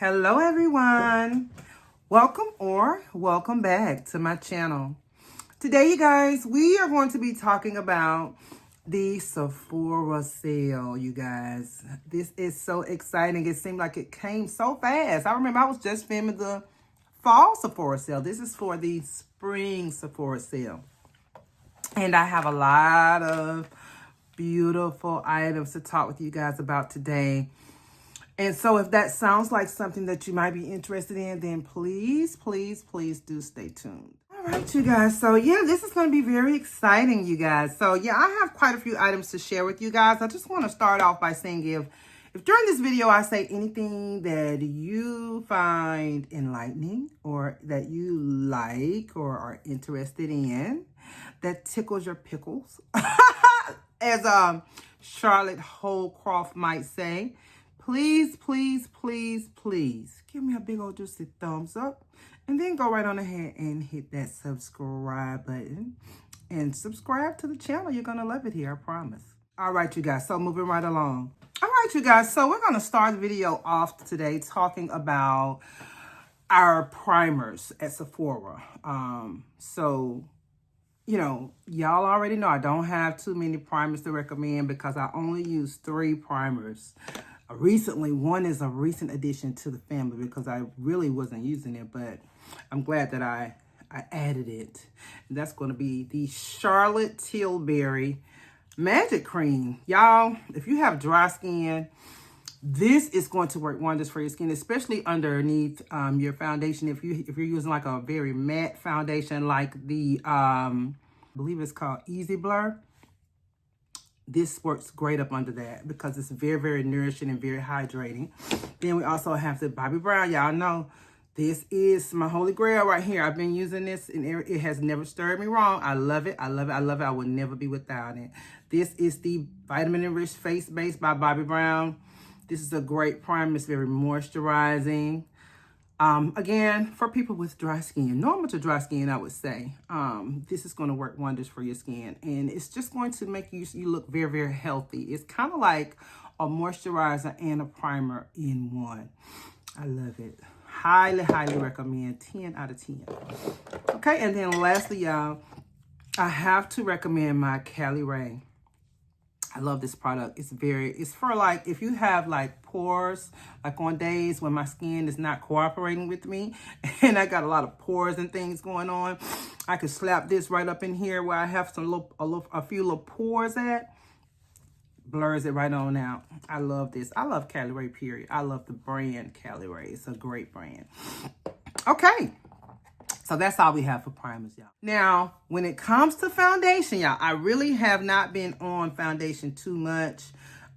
Hello everyone, welcome or welcome back to my channel. Today you guys, we are going to be talking about the Sephora sale. You guys, this is so exciting. It seemed like it came so fast. I remember I was just filming the fall Sephora sale. This is for the spring Sephora sale, and I have a lot of beautiful items to talk with you guys about today. And so if that sounds like something that you might be interested in, then please do stay tuned. All right, you guys. So yeah, this is going to be very exciting, you guys. So yeah, I have quite a few items to share with you guys. I just want to start off by saying if during this video I say anything that you find enlightening or that you like or are interested in, that tickles your pickles, as Charlotte Holcroft might say, please give me a big old juicy thumbs up, and then go right on ahead and hit that subscribe button and subscribe to the channel. You're gonna love it here, I promise. All right, you guys, so moving right along. All right, you guys, so we're gonna start the video off today talking about our primers at Sephora. So you know, y'all already know I don't have too many primers to recommend because I only use 3 primers. Recently, one is a recent addition to the family because I really wasn't using it, but I'm glad that I added it. And that's going to be the Charlotte Tilbury Magic Cream. Y'all, if you have dry skin, this is going to work wonders for your skin, especially underneath your foundation. If you're using like a very matte foundation, like the I believe it's called Easy Blur, this works great up under that because it's very nourishing and very hydrating. Then we also have the Bobbi Brown. Y'all know this is my holy grail right here. I've been using this and it has never stirred me wrong. I love it. I will never be without it. This is the Vitamin Enriched Face Base by Bobbi Brown. This is a great primer. It's very moisturizing. Again, for people with dry skin, normal to dry skin, I would say, this is going to work wonders for your skin. And it's just going to make you look very healthy. It's kind of like a moisturizer and a primer in one. I love it. Highly recommend. 10 out of 10. Okay, and then lastly, y'all, I have to recommend my Cali Ray. I love this product. It's for like, if you have like pores, like on days when my skin is not cooperating with me and I got a lot of pores and things going on, I can slap this right up in here where I have a few little pores at. Blurs it right on out. I love this. I love Cali Ray, period. I love the brand Cali Ray. It's a great brand. Okay. So that's all we have for primers, y'all. Now, when it comes to foundation, y'all, I really have not been on foundation too much.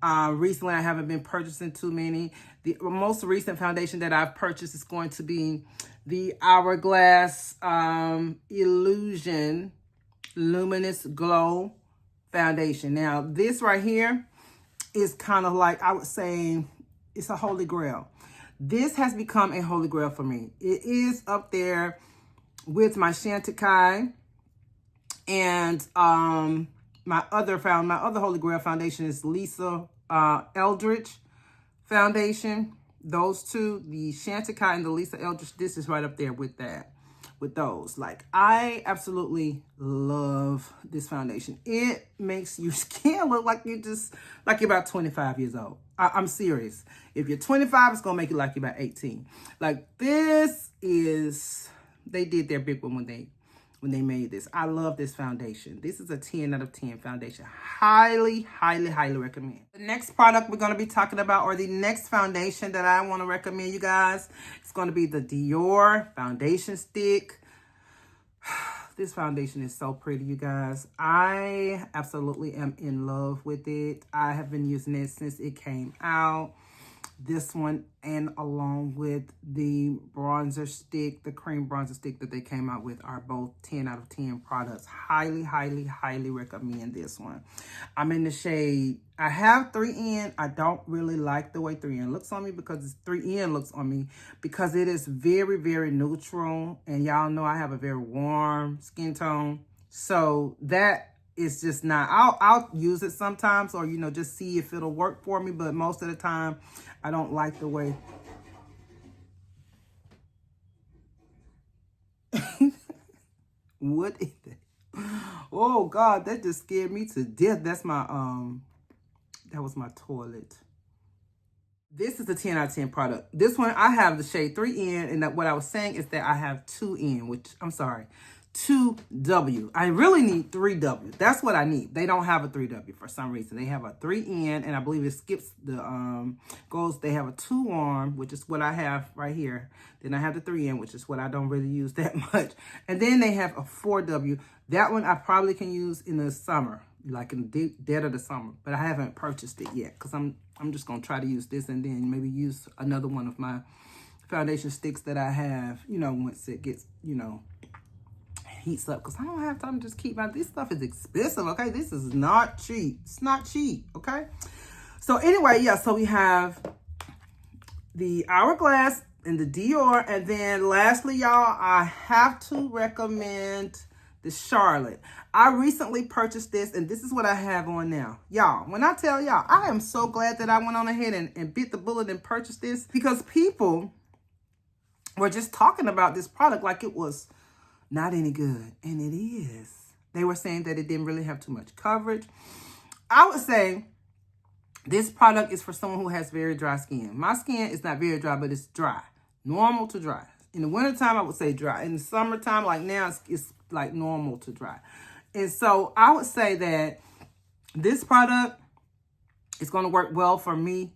Recently, I haven't been purchasing too many. The most recent foundation that I've purchased is going to be the Hourglass Illusion Luminous Glow Foundation. Now, this right here is kind of like, I would say, it's a holy grail. This has become a holy grail for me. It is up there with my Chantecaille and my other holy grail foundation is Lisa Eldridge foundation. Those two, the Chantecaille and the Lisa Eldridge, this is right up there with those. Like, I absolutely love this foundation. It makes your skin look like you're about 25 years old. I'm serious. If you're 25, it's gonna make you like you're about 18. Like, this is, they did their big one when they made this. I love this foundation. This is a 10 out of 10 foundation. Highly recommend. The next product we're going to be talking about, or the next foundation that I want to recommend you guys, it's going to be the Dior foundation stick. This foundation is so pretty, you guys. I absolutely am in love with it. I have been using it since it came out. This one, and along with the bronzer stick, the cream bronzer stick that they came out with, are both 10 out of 10 products. Highly recommend this one. I'm in the shade, I have 3N. I don't really like the way 3N looks on me because 3N looks on me because it is very neutral. And y'all know I have a very warm skin tone. So that is just not, I'll use it sometimes, or, you know, just see if it'll work for me. But most of the time, I don't like the way What is that? Oh God, that just scared me to death. That's my that was my toilet. This is a 10 out of 10 product. This one, I have the shade 3N, and that what I was saying is that I have 2N, which, I'm sorry, 2W. I really need 3W. That's what I need. They don't have a 3W for some reason. They have a 3N, and I believe it skips the, they have a 2-arm, which is what I have right here. Then I have the 3N, which is what I don't really use that much. And then they have a 4W. That one I probably can use in the summer, like in the dead of the summer, but I haven't purchased it yet because I'm just going to try to use this and then maybe use another one of my foundation sticks that I have, you know, once it gets, you know, heats up, because I don't have time to just keep my, this stuff is expensive, okay? This is not cheap. It's not cheap, okay? So anyway, yeah, so we have the Hourglass and the Dior, and then lastly, y'all, I have to recommend the Charlotte. I recently purchased this, and this is what I have on now. Y'all, when I tell y'all, I am so glad that I went on ahead and bit the bullet and purchased this, because people were just talking about this product like it was not any good, and it is. They were saying that it didn't really have too much coverage. I would say this product is for someone who has very dry skin. My skin is not very dry, but it's dry. Normal to dry. In the wintertime, I would say dry. In the summertime, like now, it's like normal to dry. And so I would say that this product is going to work well for me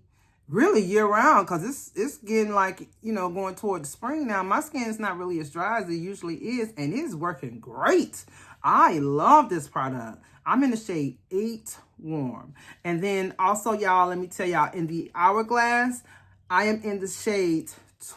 really year round, because it's getting like, you know, going toward the spring now. My skin is not really as dry as it usually is, and it is working great. I love this product. I'm in the shade 8 Warm. And then also, y'all, let me tell y'all, in the Hourglass, I am in the shade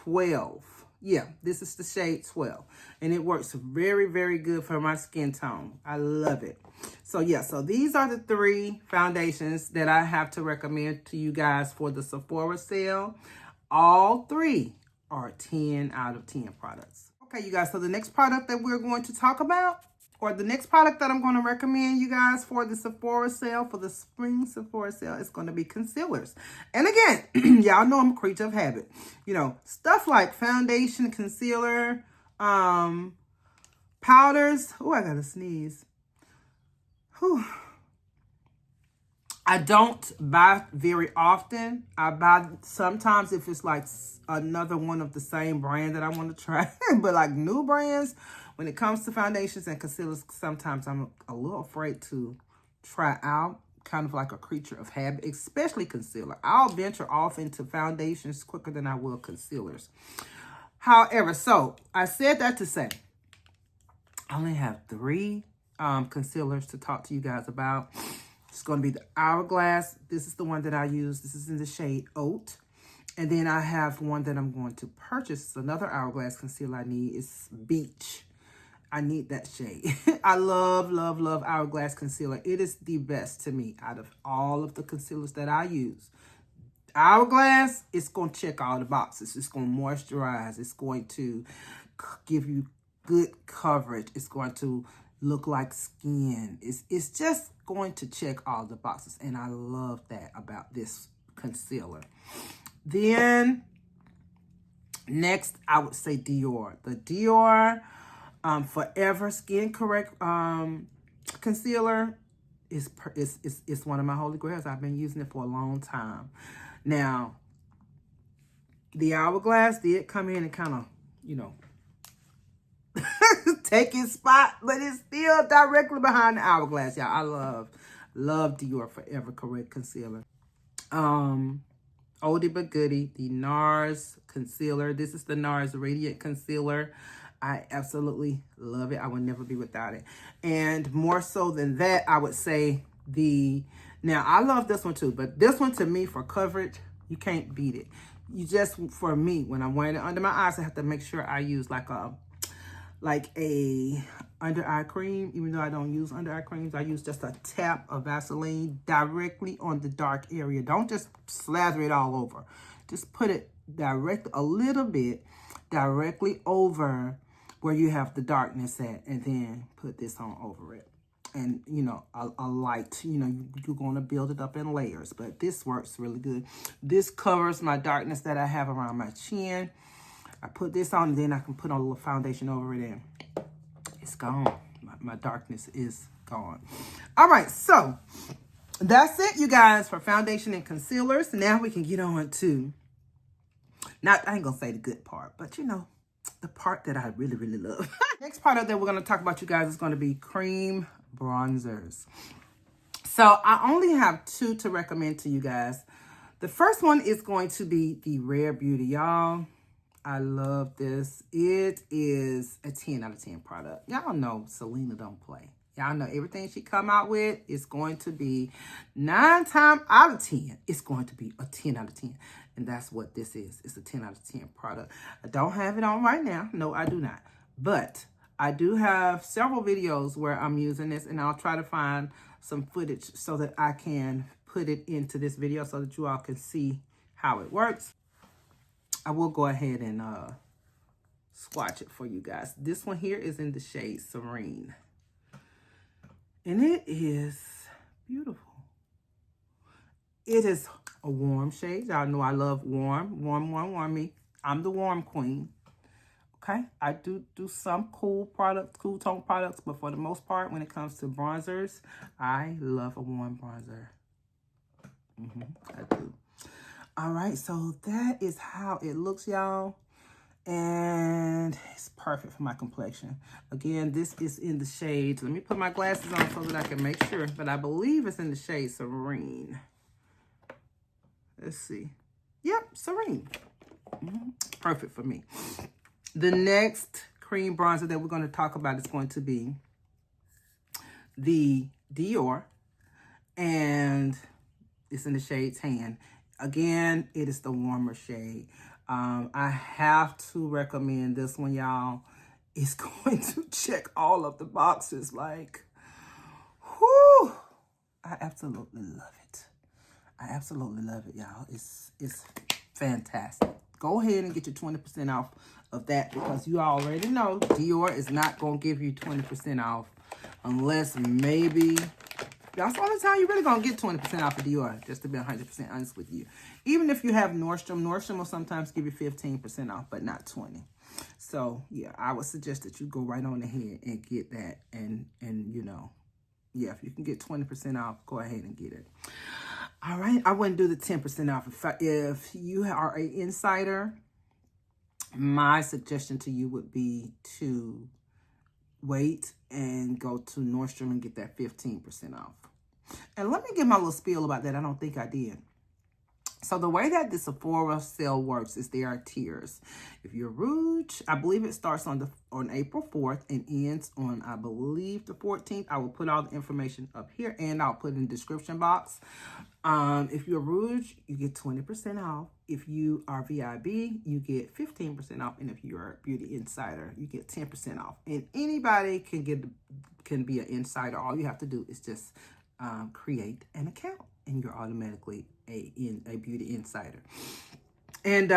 12. Yeah, this is the shade 12. And it works very, very good for my skin tone. I love it. So, yeah, so these are the 3 foundations that I have to recommend to you guys for the Sephora sale. All 3 are 10 out of 10 products. Okay, you guys, so the next product that we're going to talk about, or the next product that I'm going to recommend you guys for the Sephora sale, for the Spring Sephora sale, is going to be concealers. And again, y'all know I'm a creature of habit. You know, stuff like foundation, concealer, powders. Oh, I got to sneeze. Whew. I don't buy very often. I buy sometimes if it's like another one of the same brand that I want to try. But like new brands, when it comes to foundations and concealers, sometimes I'm a little afraid to try out. Kind of like a creature of habit, especially concealer. I'll venture off into foundations quicker than I will concealers. However, so I said that to say, I only have 3 concealers to talk to you guys about. It's going to be the Hourglass. This is the one that I use. This is in the shade Oat. And then I have one that I'm going to purchase. Another Hourglass concealer I need is Beach. I need that shade. I love, love, love Hourglass concealer. It is the best to me out of all of the concealers that I use. Hourglass, it's going to check all the boxes. It's going to moisturize. It's going to give you good coverage. It's going to look like skin. It's just going to check all the boxes, and I love that about this concealer. Then next, I would say Dior. The Dior Forever Skin Correct concealer is one of my holy grails. I've been using it for a long time. Now, the Hourglass did come in and kind of, you know, take his spot, but it's still directly behind the Hourglass, y'all. I love Dior Forever Correct concealer. Oldie but goodie, the NARS concealer. This is the NARS Radiant Concealer. I absolutely love it. I would never be without it. And more so than that, I would say now I love this one too, but this one to me for coverage, you can't beat it. You just, for me, when I'm wearing it under my eyes, I have to make sure I use like a under eye cream. Even though I don't use under eye creams, I use just a tap of Vaseline directly on the dark area. Don't just slather it all over. Just put it a little bit directly over where you have the darkness at, and then put this on over it. And, you know, a light, you know, you're going to build it up in layers, but this works really good. This covers my darkness that I have around my chin. I put this on, and then I can put on a little foundation over it, and It's gone. My darkness is gone. All right, so that's it, you guys, for foundation and concealers. Now we can get on to, I ain't gonna say the good part, but you know, the part that I really, really love. Next product that we're gonna talk about, you guys, is gonna be cream bronzers. So I only have 2 to recommend to you guys. The first one is going to be the Rare Beauty, y'all. I love this. It is a 10 out of 10 product. Y'all know Selena don't play. Y'all know everything she come out with is going to be 9 times out of 10. It's going to be a 10 out of 10. And that's what this is. It's a 10 out of 10 product. I don't have it on right now. No, I do not. But I do have several videos where I'm using this, and I'll try to find some footage so that I can put it into this video so that you all can see how it works. I will go ahead and swatch it for you guys. This one here is in the shade Serene. And it is beautiful. It is a warm shade. Y'all know I love warm me. I'm the warm queen. Okay, I do some cool products, cool tone products, but for the most part, when it comes to bronzers, I love a warm bronzer. I do. All right, so that is how it looks, y'all. And it's perfect for my complexion. Again, this is in the shade. Let me put my glasses on so that I can make sure. But I believe it's in the shade Serene. Let's see. Yep, Serene. Perfect for me. The next cream bronzer that we're going to talk about is going to be the Dior. And it's in the shade Tan. Again, it is the warmer shade. I have to recommend this one, y'all. It's going to check all of the boxes. Like, whoo! I absolutely love it. I absolutely love it, y'all. It's fantastic. Go ahead and get your 20% off of that, because you already know Dior is not going to give you 20% off unless maybe... That's the only time you're really going to get 20% off of Dior, just to be 100% honest with you. Even if you have Nordstrom will sometimes give you 15% off, but not 20. So, yeah, I would suggest that you go right on ahead and get that. And you know, yeah, if you can get 20% off, go ahead and get it. All right, I wouldn't do the 10% off. If you are an insider, my suggestion to you would be to wait and go to Nordstrom and get that 15% off. And let me give my little spiel about that. I don't think I did. So the way that the Sephora sale works is there are tiers. If you're Rouge, I believe it starts on April 4th and ends on, I believe, the 14th. I will put all the information up here, and I'll put it in the description box. If you're Rouge, you get 20% off. If you are VIB, you get 15% off. And if you're a Beauty Insider, you get 10% off. And anybody can be an insider. All you have to do is just create an account, and you're automatically a Beauty Insider. And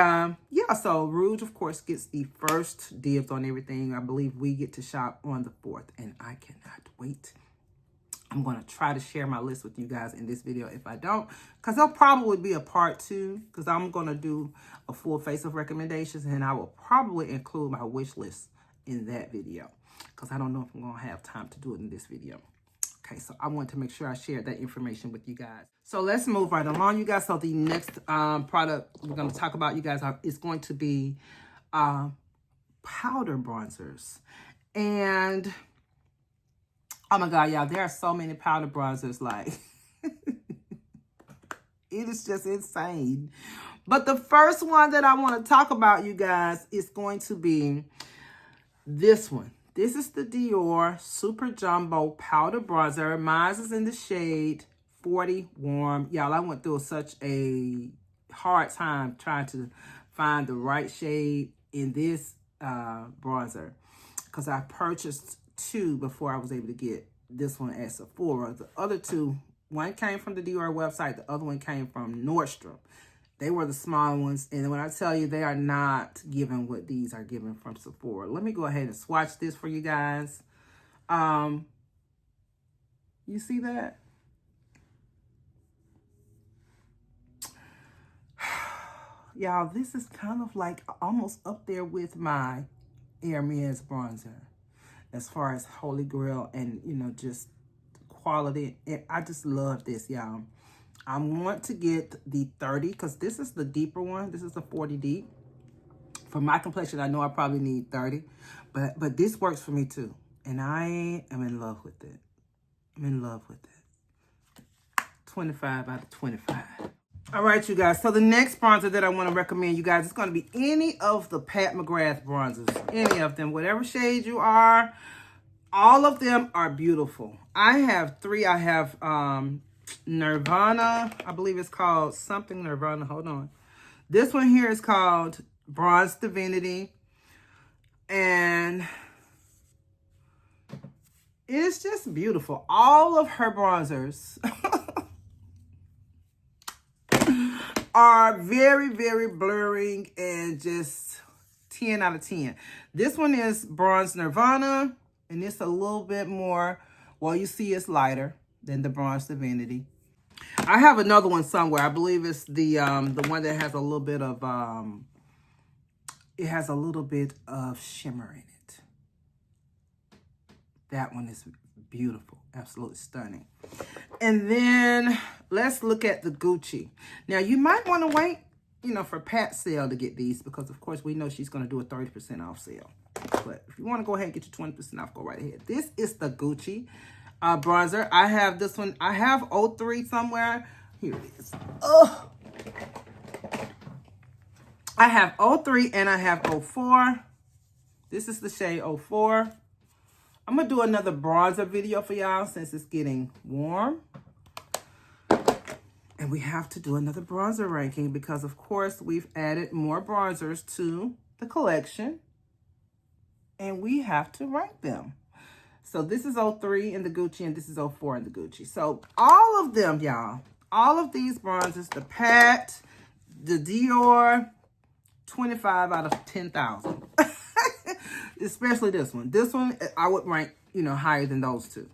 yeah, so Rouge, of course, gets the first dibs on everything. I believe we get to shop on the 4th, and I cannot wait. I'm going to try to share my list with you guys in this video. If I don't, because there'll probably be a part 2, because I'm going to do a full face of recommendations, and I will probably include my wish list in that video, because I don't know if I'm going to have time to do it in this video. Okay, so I want to make sure I share that information with you guys. So let's move right along, you guys. So the next product we're going to talk about, you guys, is going to be powder bronzers. And oh my God, y'all, there are so many powder bronzers, like, it is just insane. But the first one that I want to talk about, you guys, is going to be this one. This is the Dior Super Jumbo Powder Bronzer. Mine is in the shade 40 Warm. Y'all, I went through such a hard time trying to find the right shade in this bronzer, because I purchased 2 before I was able to get this one at Sephora. The other 2, one came from the Dior website, the other one came from Nordstrom. They were the small ones. And when I tell you, they are not giving what these are giving from Sephora. Let me go ahead and swatch this for you guys. You see that? Y'all, this is kind of like almost up there with my Hermes bronzer. as far as Holy Grail and, you know, just quality. I just love this, y'all. I want to get the 30 because this is the deeper one. This is the 40 deep. For my complexion, I know I probably need 30, but this works for me too. And I am in love with it. I'm in love with it. 25 out of 25. All right, you guys. So the next bronzer that I want to recommend you guys is going to be any of the Pat McGrath bronzers. Any of them. Whatever shade you are. All of them are beautiful. I have 3. I have Nirvana. I believe it's called something Nirvana. Hold on. This one here is called Bronze Divinity. And it's just beautiful. All of her bronzers are very, very blurring and just 10 out of 10. This one is Bronze Nirvana, and it's a little bit more, well, you see it's lighter than the Bronze Divinity. I have another one somewhere. I believe it's the one that has a little bit of, it has a little bit of shimmer in it. That one is beautiful. Absolutely stunning. And then let's look at the Gucci. Now, you might want to wait, you know, for Pat's sale to get these because, of course, we know she's going to do a 30% off sale. But if you want to go ahead and get your 20% off, go right ahead. This is the Gucci bronzer. I have this one. I have 03 somewhere. Here it is. Oh, I have 03 and I have 04. This is the shade 04. I'm going to do another bronzer video for y'all since it's getting warm. And we have to do another bronzer ranking because, of course, we've added more bronzers to the collection. And we have to rank them. So this is 03 in the Gucci and this is 04 in the Gucci. So all of them, y'all, all of these bronzers, the Pat, the Dior, 25 out of 10,000. Especially this one. This one, I would rank, you know, higher than those two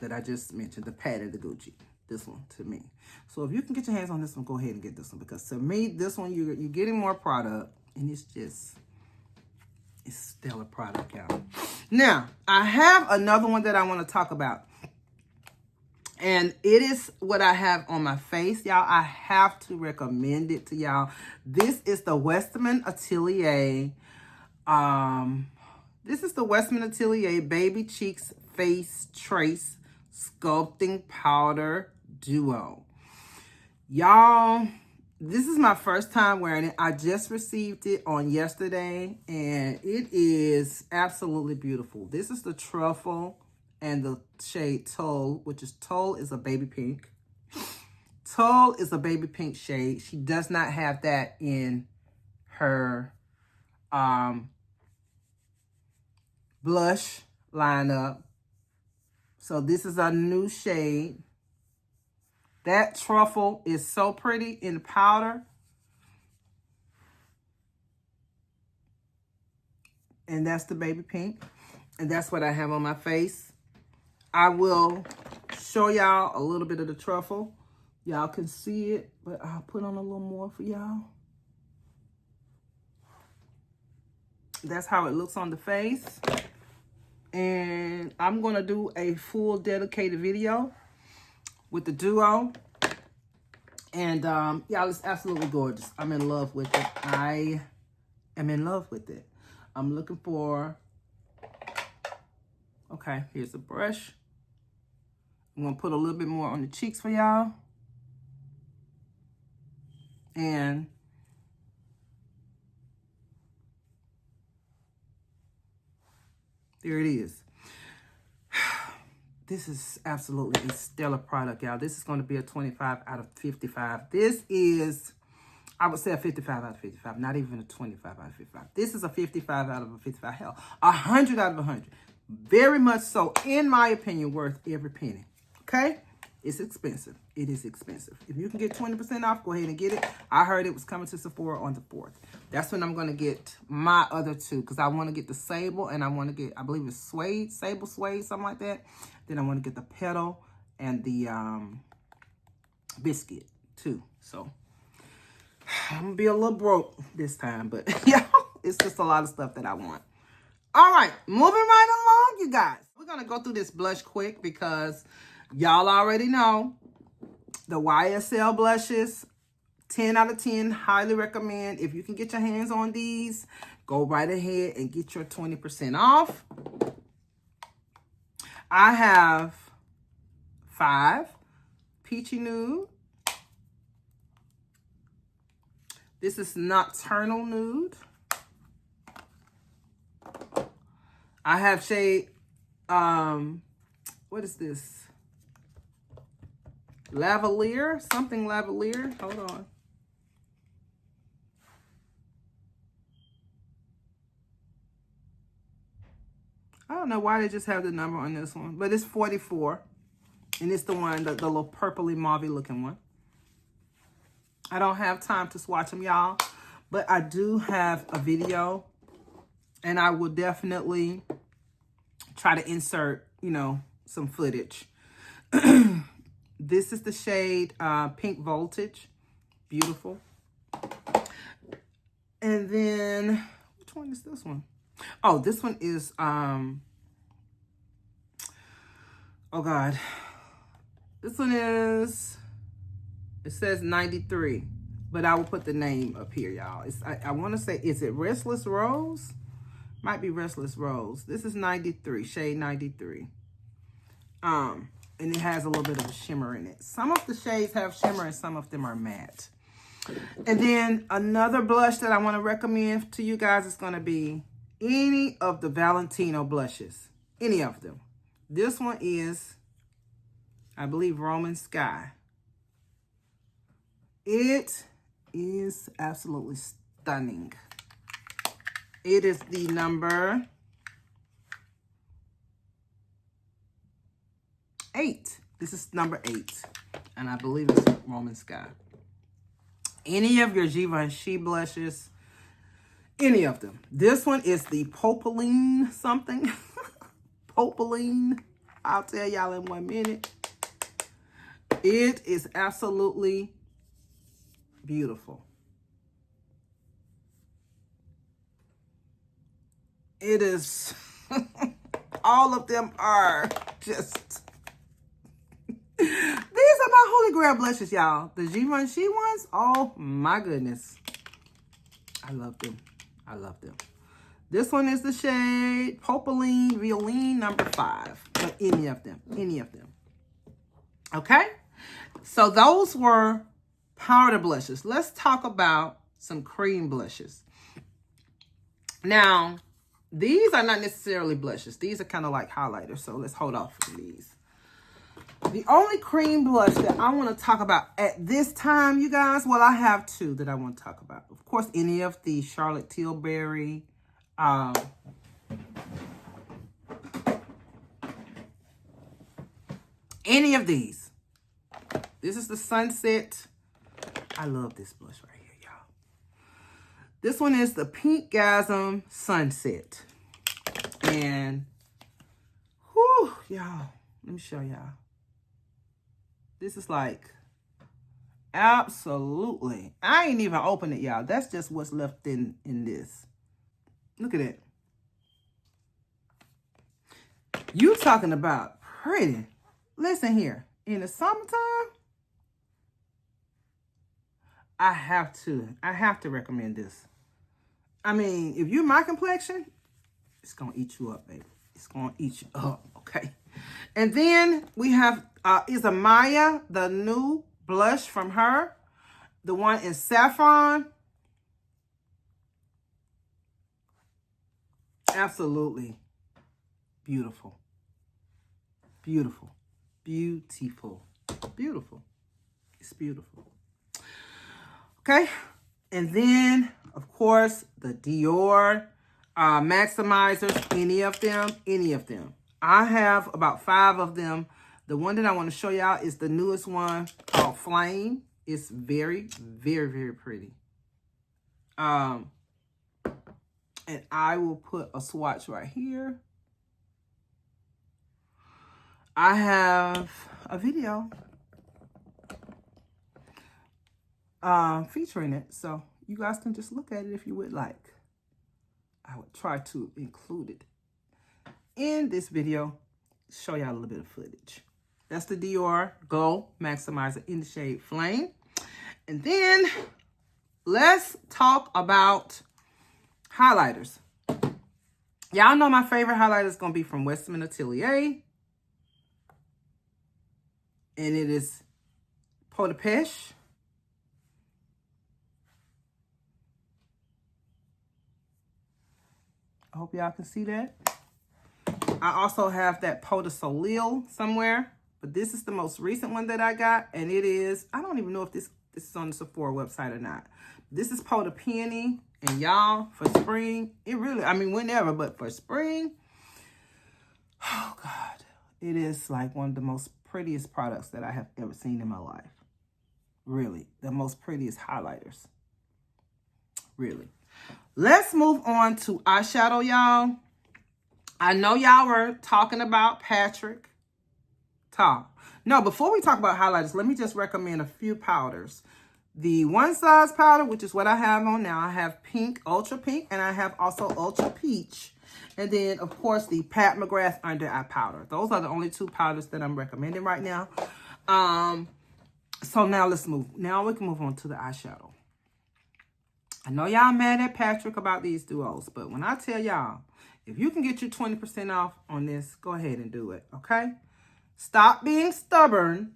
that I just mentioned, the Pat and the Gucci. This one, to me. So if you can get your hands on this one, go ahead and get this one. Because to me, this one, you're getting more product. And it's just, it's stellar product, y'all. Now, I have another one that I want to talk about. And it is what I have on my face, y'all. I have to recommend it to y'all. This is the Westman Atelier. This is the Westman Atelier Baby Cheeks Face Trace Sculpting Powder Duo. Y'all, this is my first time wearing it. I just received it on yesterday, and it is absolutely beautiful. This is the Truffle and the shade Toll, which is Toll is a baby pink. Toll is a baby pink shade. She does not have that in her blush lineup. So this is a new shade. That Truffle is so pretty in the powder. And that's the baby pink. And that's what I have on my face. I will show y'all a little bit of the Truffle. Y'all can see it, but I'll put on a little more for y'all. That's how it looks on the face. And I'm going to do a full dedicated video with the duo. And y'all, it's absolutely gorgeous. I'm in love with it. I am in love with it. I'm looking for, okay, here's a brush. I'm going to put a little bit more on the cheeks for y'all. And there it is. This is absolutely a stellar product, y'all. This is going to be a 25 out of 55. This is, I would say a 55 out of 55, not even a 25 out of 55. This is a 55 out of a 55. Hell, 100 out of 100. Very much so, in my opinion, worth every penny. Okay? It's expensive. It is expensive. If you can get 20% off, go ahead and get it. I heard it was coming to Sephora on the 4th. That's when I'm going to get my other two, because I want to get the Sable, and I want to get, I believe it's Suede, Sable Suede, something like that. Then I want to get the Petal and the Biscuit, too. So, I'm going to be a little broke this time, but, yeah, it's just a lot of stuff that I want. All right, moving right along, you guys. We're going to go through this blush quick because y'all already know the YSL blushes, 10 out of 10, highly recommend. If you can get your hands on these, go right ahead and get your 20% off. I have 5 Peachy Nude. This is Nocturnal Nude. I have shade, what is this? Lavalier, something Lavalier. Hold on. I don't know why they just have the number on this one, but it's 44. And it's the one, the little purpley mauvey looking one. I don't have time to swatch them, y'all, but I do have a video, and I will definitely try to insert, you know, some footage. This is the shade Pink Voltage. Beautiful. And then, which one is this one? Oh, this one is, oh God. This one is, it says 93, but I will put the name up here, y'all. I want to say, is it Restless Rose? Might be Restless Rose. This is 93, shade 93. And it has a little bit of a shimmer in it. Some of the shades have shimmer and some of them are matte. And then another blush that I want to recommend to you guys is going to be any of the Valentino blushes. Any of them. This one is, I believe, Roman Sky. It is absolutely stunning. It is the number 8. This is number 8. And I believe it's Roman Sky. Any of your Givenchy blushes, any of them. This one is the Popeline something. Popeline. I'll tell y'all in 1 minute. It is absolutely beautiful. It is, all of them are just, these are my holy grail blushes, y'all. The Givenchy ones, oh my goodness. I love them. I love them. This one is the shade Popeline Violine number 5. But any of them. Any of them. Okay? So those were powder blushes. Let's talk about some cream blushes. Now, these are not necessarily blushes. These are kind of like highlighters. So let's hold off from these. The only cream blush that I want to talk about at this time, you guys, well, I have 2 that I want to talk about. Of course, any of the Charlotte Tilbury, any of these. This is the Sunset. I love this blush right here, y'all. This one is the Pinkgasm Sunset. And, whew, y'all, let me show y'all. This is like, absolutely. I ain't even opened it, y'all. That's just what's left in this. Look at it. You talking about pretty. Listen here. In the summertime, I have to recommend this. I mean, if you're my complexion, it's going to eat you up, baby. It's going to eat you up, okay? And then we have is Maya, the new blush from her. The one in saffron. Absolutely beautiful. Beautiful. Beautiful. Beautiful. It's beautiful. Okay. And then, of course, the Dior maximizers. Any of them. Any of them. I have about 5 of them. The one that I want to show y'all is the newest one called Flame. It's very, very, very pretty. And I will put a swatch right here. I have a video featuring it, so you guys can just look at it if you would like. I would try to include it in this video, show y'all a little bit of footage. That's the Dior Glow Maximizer in the shade Flame. And then let's talk about highlighters. Y'all know my favorite highlighter is going to be from Westman Atelier. And it is Peau de Pêche. I hope y'all can see that. I also have that Peau de Soleil somewhere. But this is the most recent one that I got. And it is, I don't even know if this is on the Sephora website or not. This is Peau de Peony. And y'all, for spring, it really, I mean, whenever, but for spring, oh God, it is like one of the most prettiest products that I have ever seen in my life. Really, the most prettiest highlighters. Really. Let's move on to eyeshadow, y'all. I know y'all were talking about Patrick Ta. No, before we talk about highlighters, let me just recommend a few powders. The One Size powder, which is what I have on now. I have pink, ultra pink, and I have also ultra peach. And then, of course, the Pat McGrath under eye powder. Those are the only two powders that I'm recommending right now. So now let's move. Now we can move on to the eyeshadow. I know y'all mad at Patrick about these duos, but when I tell y'all, if you can get you 20% off on this, go ahead and do it, okay? Stop being stubborn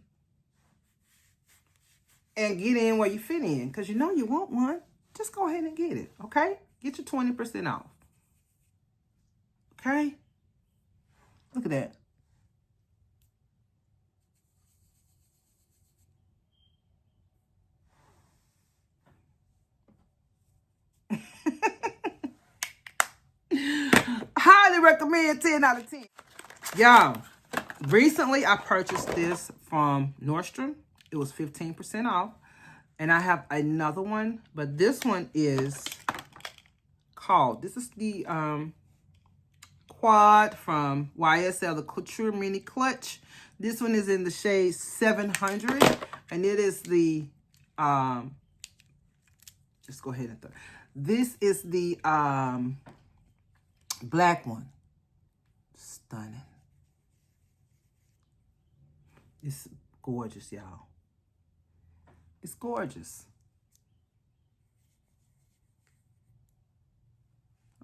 and get in where you fit in, because you know you want one. Just go ahead and get it, okay? Get your 20% off. Okay? Look at that. Highly recommend, 10 out of 10. Y'all, recently I purchased this from Nordstrom. It was 15% off. And I have another one, but this one is called, this is the Quad from YSL, the Couture Mini Clutch. This one is in the shade 700, and it is the, just go ahead and throw. This is the black one. Stunning. It's gorgeous, y'all. It's gorgeous.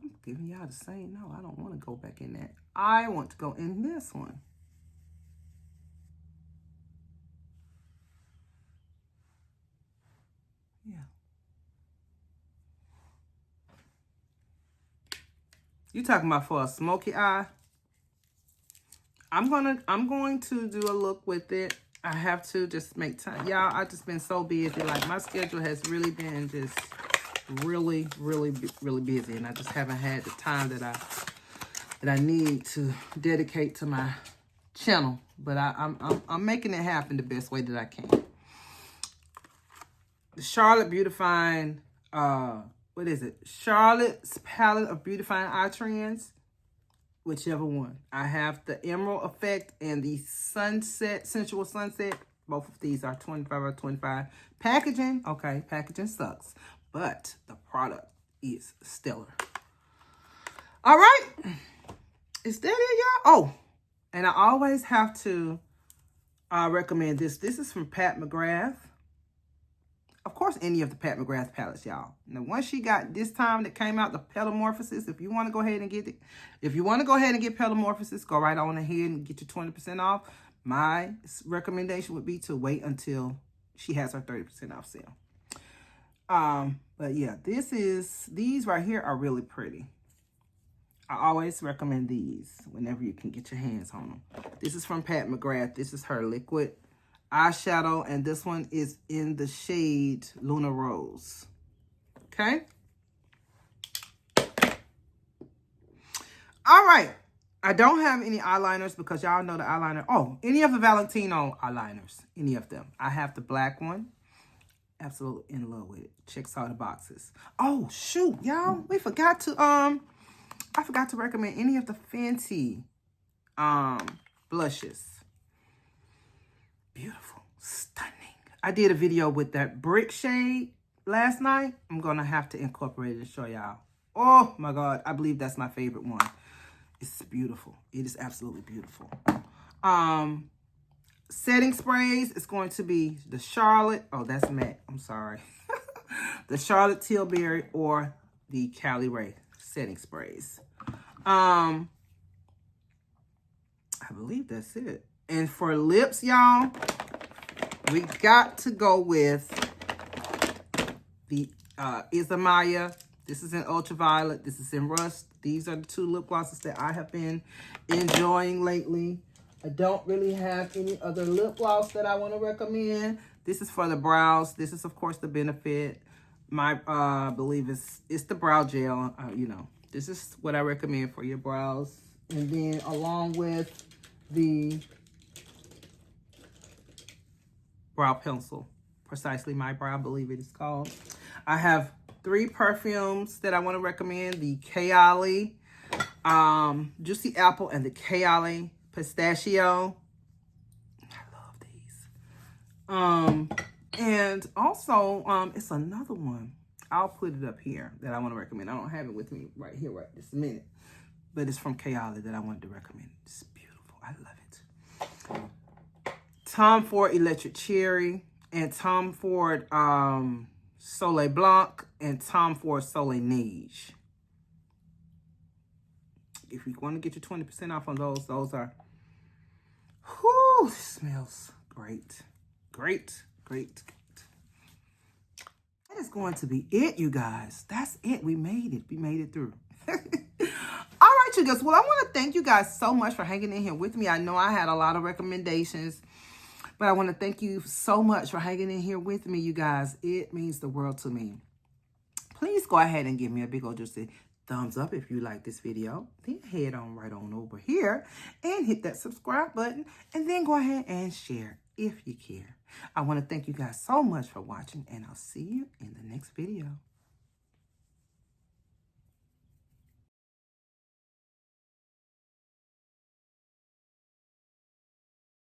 I'm giving y'all the same. No, I don't want to go back in that. I want to go in this one. Yeah. You talking about for a smoky eye? I'm going to do a look with it. I have to just make time. Y'all, I've just been so busy. Like, my schedule has really been just really busy. And I just haven't had the time that I need to dedicate to my channel. But I'm making it happen the best way that I can. The Charlotte Beautifying, what is it? Charlotte's Palette of Beautifying Eye Trends. Whichever one. I have the Emerald Effect and the Sunset, Sensual Sunset. Both of these are 25 out of 25. Packaging, okay, packaging sucks. But the product is stellar. All right. Is that it, y'all? Oh, and I always have to recommend this. This is from Pat McGrath. Of course, any of the Pat McGrath palettes, y'all. Now, once she got this time that came out, the Petalmorphosis, if you want to go ahead and get it, if you want to go ahead and get Petalmorphosis, go right on ahead and get your 20% off. My recommendation would be to wait until she has her 30% off sale. But yeah, these right here are really pretty. I always recommend these whenever you can get your hands on them. This is from Pat McGrath. This is her liquid eyeshadow, and this one is in the shade Luna Rose. Okay. All right. I don't have any eyeliners because y'all know the eyeliner. Oh, any of the Valentino eyeliners. Any of them. I have the black one. Absolutely in love with it. Checks all the boxes. Oh, shoot, y'all. We forgot to, I forgot to recommend any of the Fenty blushes. Beautiful. Stunning. I did a video with that brick shade last night. I'm going to have to incorporate it and show y'all. Oh my God, I believe that's my favorite one. It's beautiful. It is absolutely beautiful. Setting sprays is going to be the Charlotte. Oh, that's matte. I'm sorry. The Charlotte Tilbury or the Cali Ray setting sprays. I believe that's it. And for lips, y'all, we got to go with the Isamaya. This is in Ultraviolet. This is in Rust. These are the two lip glosses that I have been enjoying lately. I don't really have any other lip gloss that I want to recommend. This is for the brows. This is, of course, the Benefit. My, I believe it's the brow gel. You know, this is what I recommend for your brows. And then along with the brow pencil, Precisely My Brow, I believe it is called. I have 3 perfumes that I want to recommend. The Kayali Juicy Apple and the Kayali Pistachio. I love these. And also, it's another one. I'll put it up here that I want to recommend. I don't have it with me right here right this minute. But it's from Kayali that I wanted to recommend. It's beautiful. I love it. Tom Ford Electric Cherry and Tom Ford Soleil Blanc and Tom Ford Soleil Neige. If you want to get your 20% off on those are, whoo, smells great. Great, great, great. That is going to be it, you guys. That's it. We made it. We made it through. All right, you guys. Well, I want to thank you guys so much for hanging in here with me. I know I had a lot of recommendations, but I want to thank you so much for hanging in here with me, you guys. It means the world to me. Please go ahead and give me a big old juicy thumbs up if you like this video. Then head on right on over here and hit that subscribe button. And then go ahead and share if you care. I want to thank you guys so much for watching, and I'll see you in the next video.